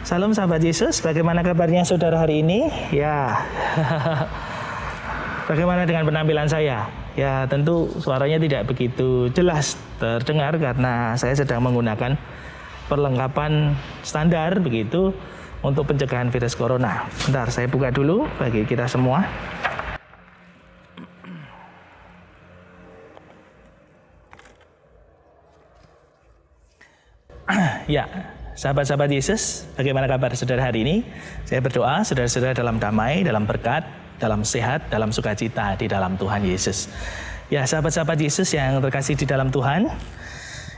Salam sahabat Yesus, bagaimana kabarnya saudara hari ini? Ya, bagaimana dengan penampilan saya? Ya, tentu suaranya tidak begitu jelas terdengar karena saya sedang menggunakan perlengkapan standar begitu untuk pencegahan virus corona. Bentar, saya buka dulu bagi kita semua. Ya, sahabat-sahabat Yesus, bagaimana kabar saudara hari ini? Saya berdoa saudara-saudara dalam damai, dalam berkat, dalam sehat, dalam sukacita di dalam Tuhan Yesus. Ya, sahabat-sahabat Yesus yang terkasih di dalam Tuhan,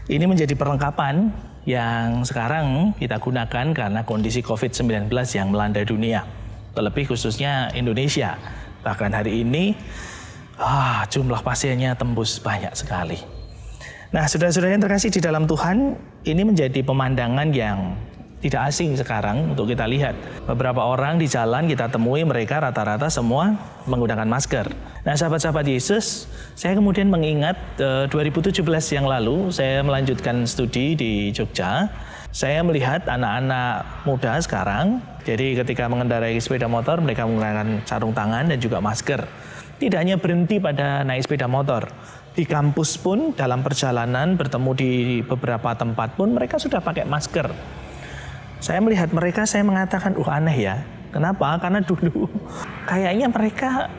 ini menjadi perlengkapan yang sekarang kita gunakan karena kondisi COVID-19 yang melanda dunia, terlebih khususnya Indonesia. Bahkan hari ini jumlah pasiennya tembus banyak sekali. Nah, saudara-saudara yang terkasih di dalam Tuhan, ini menjadi pemandangan yang tidak asing sekarang untuk kita lihat. Beberapa orang di jalan kita temui mereka rata-rata semua menggunakan masker. Nah, sahabat-sahabat Yesus, saya kemudian mengingat 2017 yang lalu saya melanjutkan studi di Jogja. Saya melihat anak-anak muda sekarang, jadi ketika mengendarai sepeda motor mereka menggunakan sarung tangan dan juga masker. Tidak hanya berhenti pada naik sepeda motor. Di kampus pun, dalam perjalanan, bertemu di beberapa tempat pun, mereka sudah pakai masker. Saya melihat mereka, saya mengatakan, aneh ya. Kenapa? Karena dulu kayaknya mereka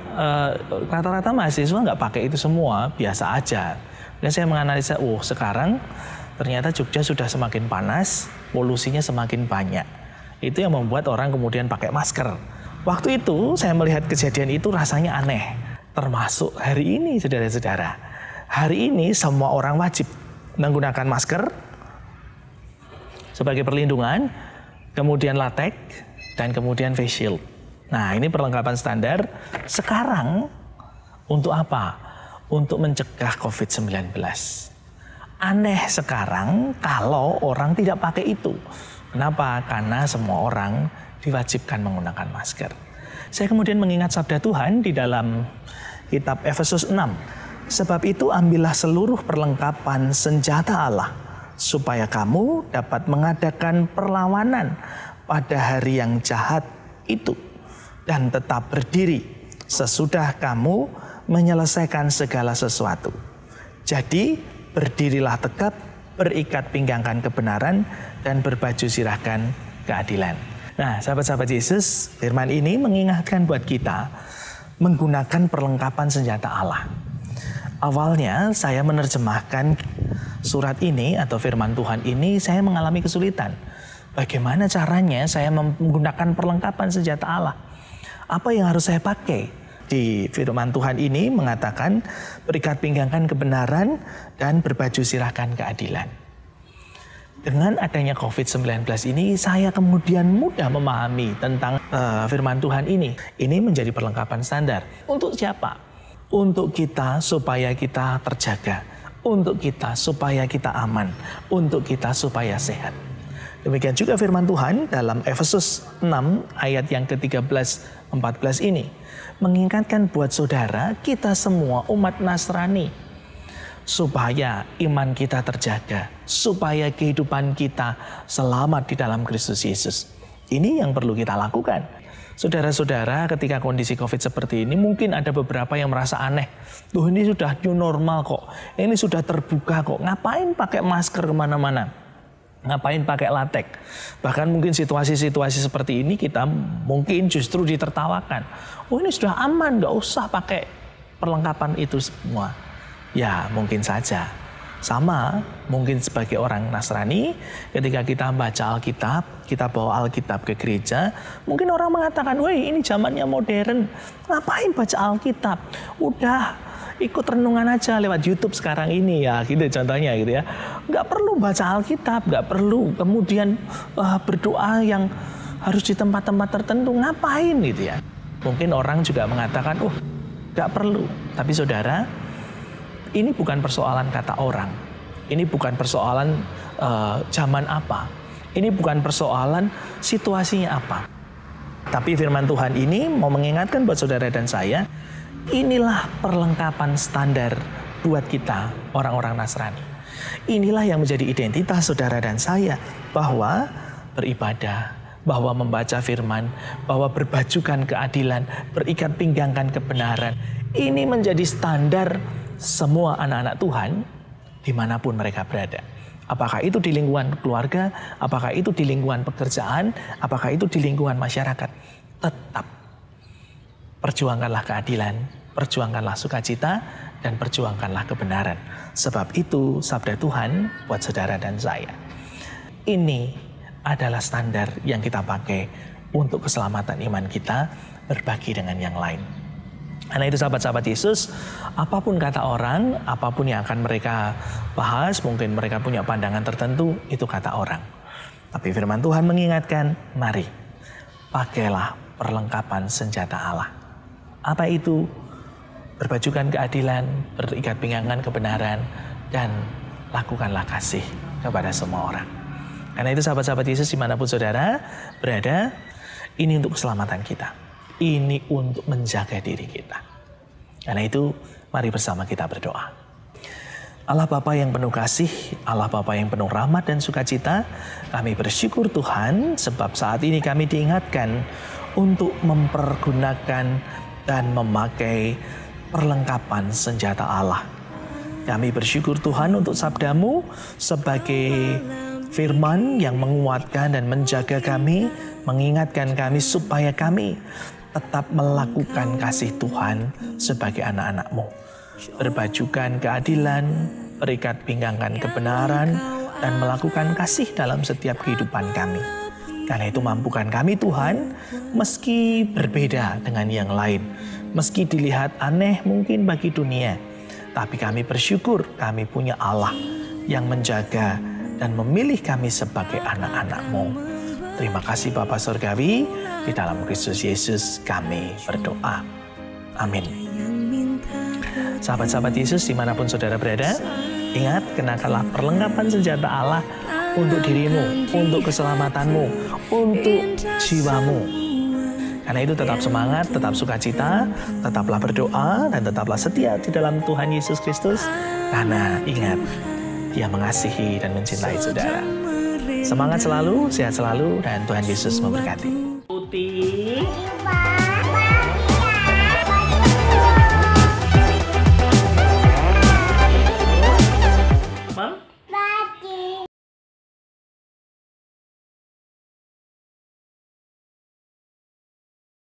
rata-rata mahasiswa nggak pakai itu semua, biasa aja. Dan saya menganalisa, sekarang ternyata Jogja sudah semakin panas, polusinya semakin banyak. Itu yang membuat orang kemudian pakai masker. Waktu itu saya melihat kejadian itu rasanya aneh. Termasuk hari ini, saudara-saudara. Hari ini semua orang wajib menggunakan masker sebagai perlindungan, kemudian latex, dan kemudian face shield. Nah, ini perlengkapan standar sekarang untuk apa? Untuk mencegah COVID-19. Aneh sekarang kalau orang tidak pakai itu. Kenapa? Karena semua orang diwajibkan menggunakan masker. Saya kemudian mengingat sabda Tuhan di dalam kitab Efesus 6. Sebab itu ambillah seluruh perlengkapan senjata Allah, supaya kamu dapat mengadakan perlawanan pada hari yang jahat itu, dan tetap berdiri sesudah kamu menyelesaikan segala sesuatu. Jadi berdirilah tegap, berikat pinggangkan kebenaran, dan berbaju sirahkan keadilan. Nah, sahabat-sahabat Yesus, firman ini mengingatkan buat kita menggunakan perlengkapan senjata Allah. Awalnya saya menerjemahkan surat ini atau firman Tuhan ini, saya mengalami kesulitan. Bagaimana caranya saya menggunakan perlengkapan senjata Allah? Apa yang harus saya pakai? Di firman Tuhan ini mengatakan berikat pinggangkan kebenaran dan berbaju sirahkan keadilan. Dengan adanya COVID-19 ini, saya kemudian mudah memahami tentang firman Tuhan ini. Ini menjadi perlengkapan standar. Untuk siapa? Untuk kita supaya kita terjaga. Untuk kita supaya kita aman. Untuk kita supaya sehat. Demikian juga firman Tuhan dalam Efesus 6 ayat yang ke-13-14 ini. Mengingatkan buat saudara, kita semua umat Nasrani. Supaya iman kita terjaga, supaya kehidupan kita selamat di dalam Kristus Yesus. Ini yang perlu kita lakukan. Saudara-saudara, ketika kondisi COVID seperti ini, mungkin ada beberapa yang merasa aneh. Ini sudah new normal kok, ini sudah terbuka kok, ngapain pakai masker kemana-mana? Ngapain pakai latex? Bahkan mungkin situasi-situasi seperti ini kita mungkin justru ditertawakan. Ini sudah aman, nggak usah pakai perlengkapan itu semua. Ya, mungkin saja. Sama, mungkin sebagai orang Nasrani, ketika kita baca Alkitab, kita bawa Alkitab ke gereja, mungkin orang mengatakan, ini zamannya modern, ngapain baca Alkitab? Udah ikut renungan aja lewat YouTube sekarang ini ya, gitu contohnya gitu ya. Nggak perlu baca Alkitab, nggak perlu kemudian berdoa yang harus di tempat-tempat tertentu, ngapain gitu ya. Mungkin orang juga mengatakan, nggak perlu. Tapi saudara, ini bukan persoalan kata orang. Ini bukan persoalan zaman apa. Ini bukan persoalan situasinya apa. Tapi firman Tuhan ini mau mengingatkan buat saudara dan saya, inilah perlengkapan standar buat kita orang-orang Nasrani. Inilah yang menjadi identitas saudara dan saya, bahwa beribadah, bahwa membaca firman, bahwa berbajukan keadilan, berikat pinggangkan kebenaran. Ini menjadi standar semua anak-anak Tuhan dimanapun mereka berada. Apakah itu di lingkungan keluarga, apakah itu di lingkungan pekerjaan, apakah itu di lingkungan masyarakat. Tetap perjuangkanlah keadilan, perjuangkanlah sukacita, dan perjuangkanlah kebenaran. Sebab itu sabda Tuhan buat saudara dan saya. Ini adalah standar yang kita pakai untuk keselamatan iman kita berbagi dengan yang lain. Karena itu sahabat-sahabat Yesus, apapun kata orang, apapun yang akan mereka bahas, mungkin mereka punya pandangan tertentu, itu kata orang. Tapi firman Tuhan mengingatkan, mari pakailah perlengkapan senjata Allah. Apa itu? Berbajukan keadilan, berikat pinggangan kebenaran, dan lakukanlah kasih kepada semua orang. Karena itu sahabat-sahabat Yesus dimanapun saudara berada, ini untuk keselamatan kita. Ini untuk menjaga diri kita. Karena itu mari bersama kita berdoa. Allah Bapa yang penuh kasih, Allah Bapa yang penuh rahmat dan sukacita, kami bersyukur Tuhan sebab saat ini kami diingatkan untuk mempergunakan dan memakai perlengkapan senjata Allah. Kami bersyukur Tuhan untuk sabda-Mu sebagai firman yang menguatkan dan menjaga kami, mengingatkan kami supaya kami tetap melakukan kasih Tuhan sebagai anak-anak-Mu. Berbajukan keadilan, berikat pinggangkan kebenaran, dan melakukan kasih dalam setiap kehidupan kami. Karena itu mampukan kami Tuhan, meski berbeda dengan yang lain, meski dilihat aneh mungkin bagi dunia, tapi kami bersyukur kami punya Allah yang menjaga dan memilih kami sebagai anak-anak-Mu. Terima kasih Bapa Surgawi, di dalam Kristus Yesus kami berdoa. Amin. Sahabat-sahabat Yesus dimanapun saudara berada, ingat kenakanlah perlengkapan senjata Allah untuk dirimu, untuk keselamatanmu, untuk jiwamu. Karena itu tetap semangat, tetap sukacita, tetaplah berdoa, dan tetaplah setia di dalam Tuhan Yesus Kristus. Karena ingat, Dia mengasihi dan mencintai saudara. Semangat selalu, sehat selalu, dan Tuhan Yesus memberkati. Putih.